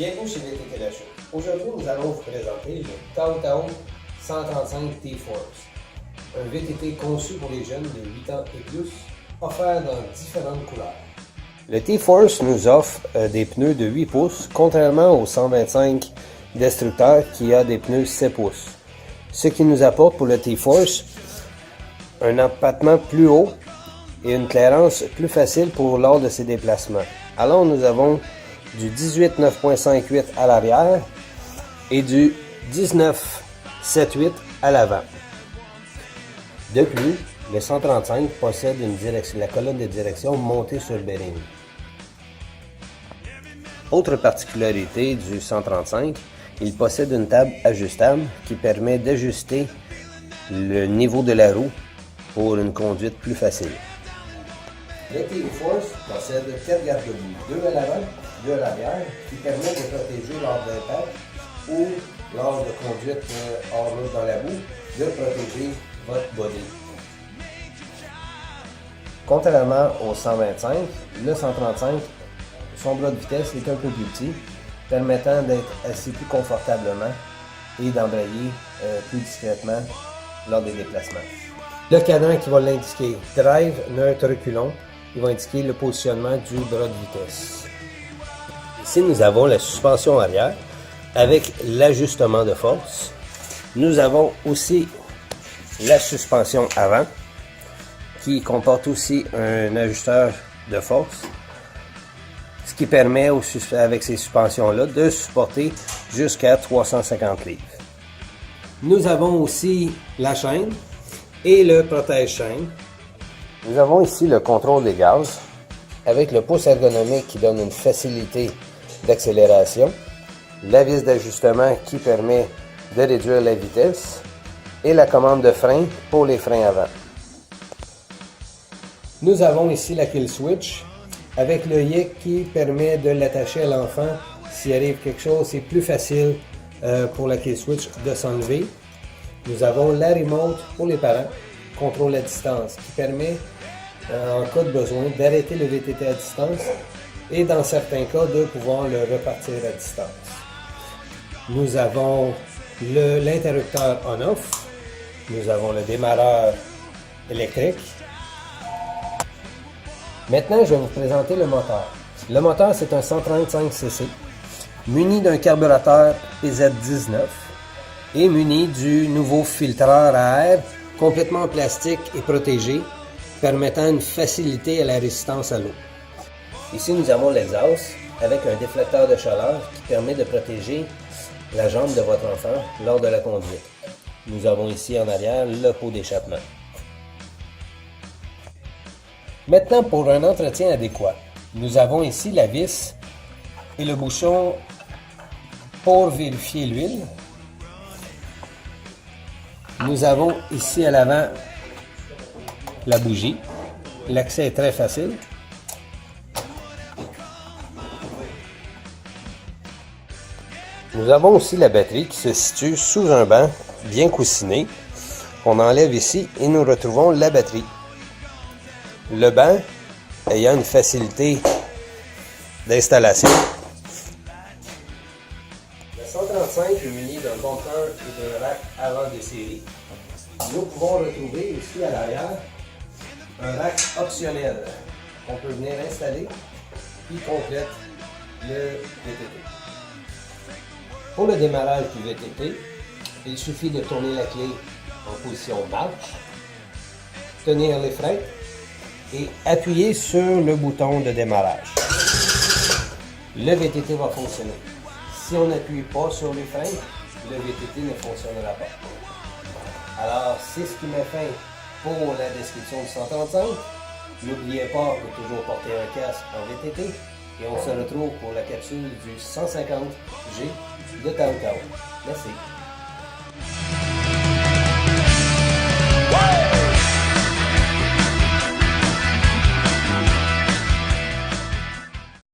Bienvenue chez VTT La Chute. Aujourd'hui, nous allons vous présenter le Taotao 135 T-Force, un VTT conçu pour les jeunes de 8 ans et plus, offert dans différentes couleurs. Le T-Force nous offre des pneus de 8 pouces, contrairement au 125 Destructor qui a des pneus 7 pouces. Ce qui nous apporte pour le T-Force un empattement plus haut et une clairance plus facile lors de ses déplacements. Alors nous avons du 18 9.58 à l'arrière et du 19 7.8 à l'avant. De plus, le 135 possède la colonne de direction montée sur le bearing. Autre particularité du 135, il possède une table ajustable qui permet d'ajuster le niveau de la roue pour une conduite plus facile. Le T-Force possède 4 garde-boue, 2 à l'avant, 2 à l'arrière, qui permettent de protéger lors d'impact ou lors de conduite hors route dans la boue, de protéger votre body. Contrairement au 125, le 135, son bras de vitesse est un peu plus petit, permettant d'être assis plus confortablement et d'embrayer plus discrètement lors des déplacements. Le cadran qui va l'indiquer drive, neutre, reculons, il va indiquer le positionnement du bras de vitesse. Ici, nous avons la suspension arrière avec l'ajustement de force. Nous avons aussi la suspension avant qui comporte aussi un ajusteur de force, ce qui permet avec ces suspensions-là de supporter jusqu'à 350 livres. Nous avons aussi la chaîne et le protège-chaîne. Nous avons ici le contrôle des gaz avec le pouce ergonomique qui donne une facilité d'accélération, la vis d'ajustement qui permet de réduire la vitesse et la commande de frein pour les freins avant. Nous avons ici la kill switch avec le YIC qui permet de l'attacher à l'enfant. S'il arrive quelque chose, c'est plus facile pour la kill switch de s'enlever. Nous avons la remote pour les parents, contrôle à distance, qui permet en cas de besoin d'arrêter le VTT à distance et dans certains cas de pouvoir le repartir à distance. Nous avons l'interrupteur on-off, nous avons le démarreur électrique. Maintenant, je vais vous présenter le moteur. Le moteur, c'est un 135cc, muni d'un carburateur PZ19 et muni du nouveau filtreur à air complètement en plastique et protégé, permettant une facilité à la résistance à l'eau. Ici, nous avons l'exhaust avec un déflecteur de chaleur qui permet de protéger la jambe de votre enfant lors de la conduite. Nous avons ici en arrière le pot d'échappement. Maintenant, pour un entretien adéquat, nous avons ici la vis et le bouchon pour vérifier l'huile. Nous avons ici à l'avant la bougie. L'accès est très facile. Nous avons aussi la batterie qui se situe sous un banc bien coussiné. On enlève ici et nous retrouvons la batterie. Le banc ayant une facilité d'installation. Le 135 est muni d'un bumper et d'un rack avant de série. Nous pouvons retrouver ici à l'arrière un rack optionnel qu'on peut venir installer qui complète le VTT. Pour le démarrage du VTT, il suffit de tourner la clé en position marche, tenir les freins et appuyer sur le bouton de démarrage. Le VTT va fonctionner. Si on n'appuie pas sur les freins, le VTT ne fonctionnera pas. Alors, c'est ce qui met fin pour la description du 135. N'oubliez pas de toujours porter un casque en VTT et on se retrouve pour la capsule du 150G de Taotao. Merci.